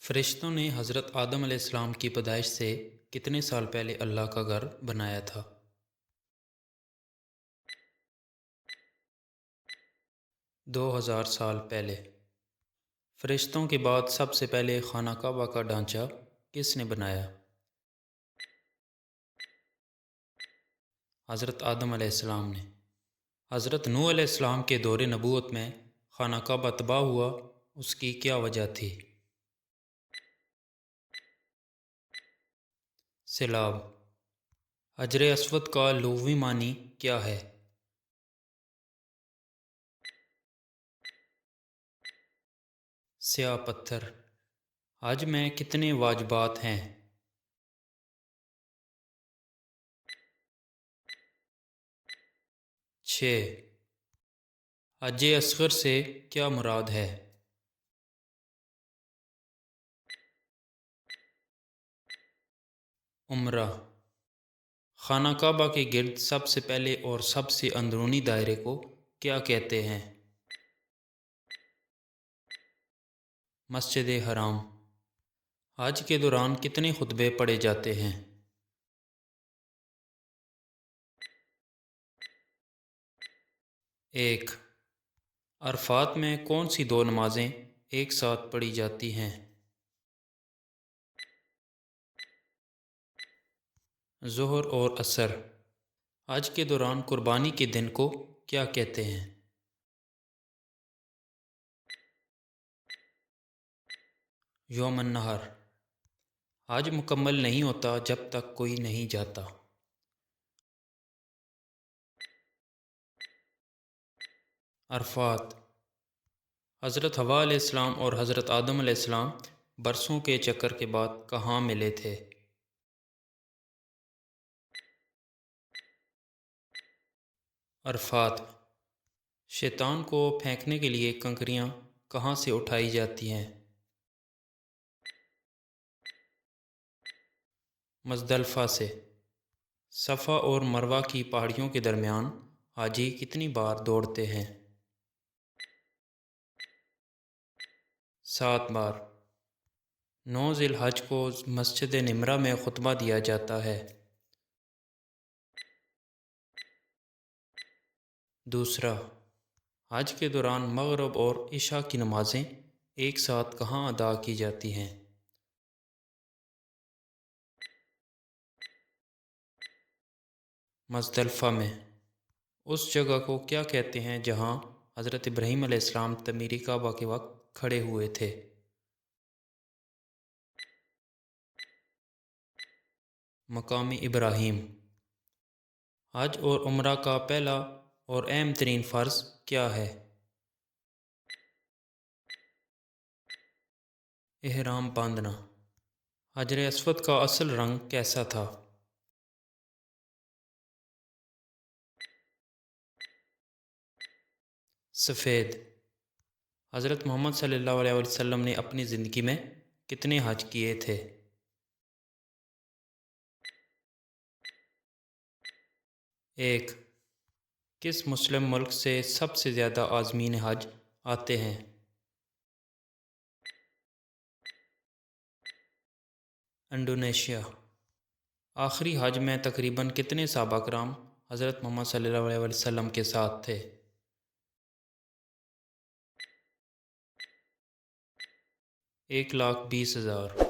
فرشتوں نے حضرت آدم علیہ السلام کی پیدائش سے کتنے سال پہلے اللہ کا گھر بنایا تھا؟ 2000 سال پہلے۔ فرشتوں کے بعد سب سے پہلے خانہ کعبہ کا ڈھانچہ کس نے بنایا؟ حضرت آدم علیہ السلام نے۔ حضرت نوح علیہ السلام کے دور نبوت میں خانہ کعبہ تباہ ہوا، اس کی کیا وجہ تھی؟ سیلاب۔ حجر اسود کا لغوی معنی کیا ہے؟ سیاہ پتھر۔ حج میں کتنے واجبات ہیں؟ 6۔ حج اصغر سے کیا مراد ہے؟ عمرہ۔ خانہ کعبہ کے گرد سب سے پہلے اور سب سے اندرونی دائرے کو کیا کہتے ہیں؟ مسجد حرام۔ حج کے دوران کتنے خطبے پڑھے جاتے ہیں؟ 1۔ عرفات میں کون سی دو نمازیں ایک ساتھ پڑھی جاتی ہیں؟ ظہر اور عصر۔ حج کے دوران قربانی کے دن کو کیا کہتے ہیں؟ یوم النحر۔ حج مکمل نہیں ہوتا جب تک کوئی نہیں جاتا۔ عرفات۔ حضرت حوا علیہ السلام اور حضرت آدم علیہ السلام برسوں کے چکر کے بعد کہاں ملے تھے؟ عرفات۔ شیطان کو پھینکنے کے لیے کنکریاں کہاں سے اٹھائی جاتی ہیں؟ مزدلفہ سے۔ صفا اور مروہ کی پہاڑیوں کے درمیان حاجی کتنی بار دوڑتے ہیں؟ 7 بار۔ 9 ذی الحج کو مسجد نمرہ میں خطبہ دیا جاتا ہے۔ دوسرا، حج کے دوران مغرب اور عشاء کی نمازیں ایک ساتھ کہاں ادا کی جاتی ہیں؟ مزدلفہ میں۔ اس جگہ کو کیا کہتے ہیں جہاں حضرت ابراہیم علیہ السلام تعمیر کعبہ کے وقت کھڑے ہوئے تھے؟ مقام ابراہیم۔ حج اور عمرہ کا پہلا اور اہم ترین فرض کیا ہے؟ احرام باندھنا۔ حجر اسود کا اصل رنگ کیسا تھا؟ سفید۔ حضرت محمد صلی اللہ علیہ وسلم نے اپنی زندگی میں کتنے حج کیے تھے؟ 1۔ کس مسلم ملک سے سب سے زیادہ عازمین حج آتے ہیں؟ انڈونیشیا۔ آخری حج میں تقریباً کتنے صحابہ کرام حضرت محمد صلی اللہ علیہ وسلم کے ساتھ تھے؟ 1,20,000۔